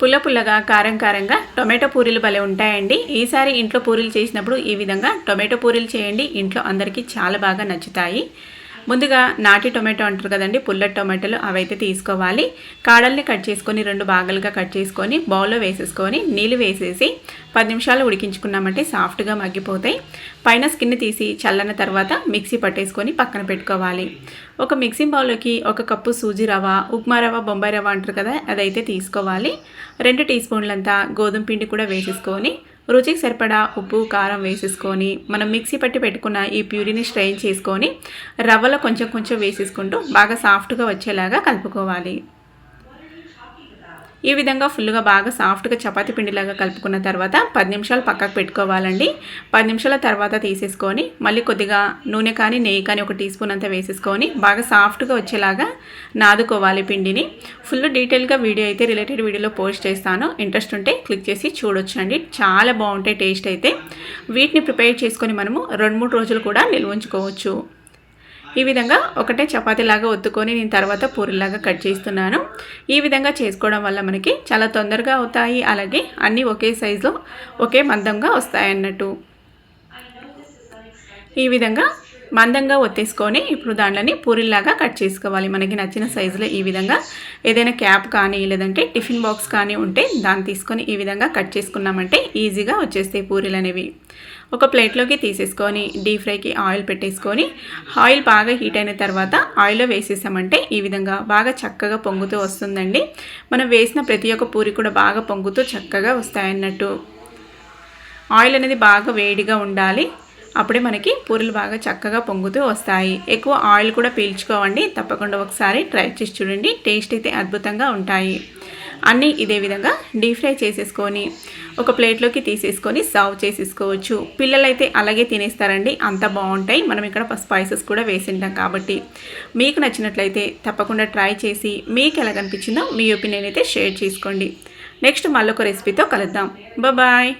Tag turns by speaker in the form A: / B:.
A: పుల్ల పుల్లగా కారం కారంగా టొమాటో పూరీలు భలే ఉంటాయండి. ఈసారి ఇంట్లో పూరీలు చేసినప్పుడు ఈ విధంగా టొమాటో పూరీలు చేయండి. ఇంట్లో అందరికీ చాలా బాగా నచ్చుతాయి. ముందుగా నాటి టొమాటో అంటారు కదండి, పుల్లటి టొమాటోలు అవైతే తీసుకోవాలి. కాడల్ని కట్ చేసుకొని 2 భాగాలుగా కట్ చేసుకొని బౌల్లో వేసేసుకొని నీళ్ళు వేసేసి 10 నిమిషాలు ఉడికించుకున్నామంటే సాఫ్ట్గా మగ్గిపోతాయి. పైన స్కిన్ తీసి చల్లన తర్వాత మిక్సీ పట్టేసుకొని పక్కన పెట్టుకోవాలి. ఒక మిక్సింగ్ బౌల్లోకి 1 కప్పు సూజీ రవ్వ, ఉప్మా రవ్వ, బొంబాయి రవ్వ అంటారు కదా, అదైతే తీసుకోవాలి. 2 టీ స్పూన్లంతా గోధుమ పిండి కూడా వేసేసుకొని రుచికి సరిపడా ఉప్పు కారం వేసేసుకొని మనం మిక్సీ పట్టి పెట్టుకున్న ఈ ప్యూరీని స్ట్రెయిన్ చేసుకొని రవ్వలో కొంచెం కొంచెం వేసేసుకుంటూ బాగా సాఫ్ట్గా వచ్చేలాగా కలుపుకోవాలి. ఈ విధంగా ఫుల్గా బాగా సాఫ్ట్గా చపాతీ పిండిలాగా కలుపుకున్న తర్వాత 10 నిమిషాలు పక్కకు పెట్టుకోవాలండి. 10 నిమిషాల తర్వాత తీసేసుకొని మళ్ళీ కొద్దిగా నూనె కానీ నెయ్యి కానీ 1 టీ స్పూన్ అంతా వేసేసుకొని బాగా సాఫ్ట్గా వచ్చేలాగా నాదుకోవాలి పిండిని. ఫుల్ డీటెయిల్గా వీడియో అయితే రిలేటెడ్ వీడియోలో పోస్ట్ చేస్తాను. ఇంట్రెస్ట్ ఉంటే క్లిక్ చేసి చూడొచ్చండి. చాలా బాగుంటాయి టేస్ట్ అయితే. వీటిని ప్రిపేర్ చేసుకొని మనము 2-3 రోజులు కూడా నిల్వ ఉంచుకోవచ్చు. ఈ విధంగా ఒకటే చపాతీలాగా ఒత్తుకొని నేను తర్వాత పూరీలాగా కట్ చేస్తున్నాను. ఈ విధంగా చేసుకోవడం వల్ల మనకి చాలా తొందరగా అవుతాయి. అలాగే అన్నీ ఒకే సైజులో ఒకే మందంగా వస్తాయి అన్నట్టు. ఈ విధంగా మందంగా ఒత్తేసుకొని ఇప్పుడు దాంట్లోని పూరీలాగా కట్ చేసుకోవాలి. మనకి నచ్చిన సైజులో ఈ విధంగా ఏదైనా క్యాప్ కానీ లేదంటే టిఫిన్ బాక్స్ కానీ ఉంటే దాన్ని తీసుకొని ఈ విధంగా కట్ చేసుకున్నామంటే ఈజీగా వచ్చేస్తాయి పూరీలు అనేవి. ఒక ప్లేట్లోకి తీసేసుకొని డీప్ ఫ్రైకి ఆయిల్ పెట్టేసుకొని ఆయిల్ బాగా హీట్ అయిన తర్వాత ఆయిల్లో వేసేసామంటే ఈ విధంగా బాగా చక్కగా పొంగుతూ వస్తుందండి. మనం వేసిన ప్రతి ఒక్క పూరి కూడా బాగా పొంగుతూ చక్కగా వస్తాయన్నట్టు. ఆయిల్ అనేది బాగా వేడిగా ఉండాలి. అప్పుడే మనకి పూరీలు బాగా చక్కగా పొంగుతూ వస్తాయి. ఎక్కువ ఆయిల్ కూడా పీల్చుకోవండి. తప్పకుండా ఒకసారి ట్రై చేసి చూడండి. టేస్ట్ అయితే అద్భుతంగా ఉంటాయి. అన్నీ ఇదే విధంగా డీప్ ఫ్రై చేసేసుకొని ఒక ప్లేట్లోకి తీసేసుకొని సర్వ్ చేసేసుకోవచ్చు. పిల్లలైతే అలాగే తినేస్తారండి, అంత బాగుంటాయి. మనం ఇక్కడ స్పైసెస్ కూడా వేసింటాం కాబట్టి. మీకు నచ్చినట్లయితే తప్పకుండా ట్రై చేసి మీకు ఎలా కనిపించిందో మీ ఒపీనియన్ అయితే షేర్ చేసుకోండి. నెక్స్ట్ మళ్ళొక రెసిపీతో కలుద్దాం. బాయ్.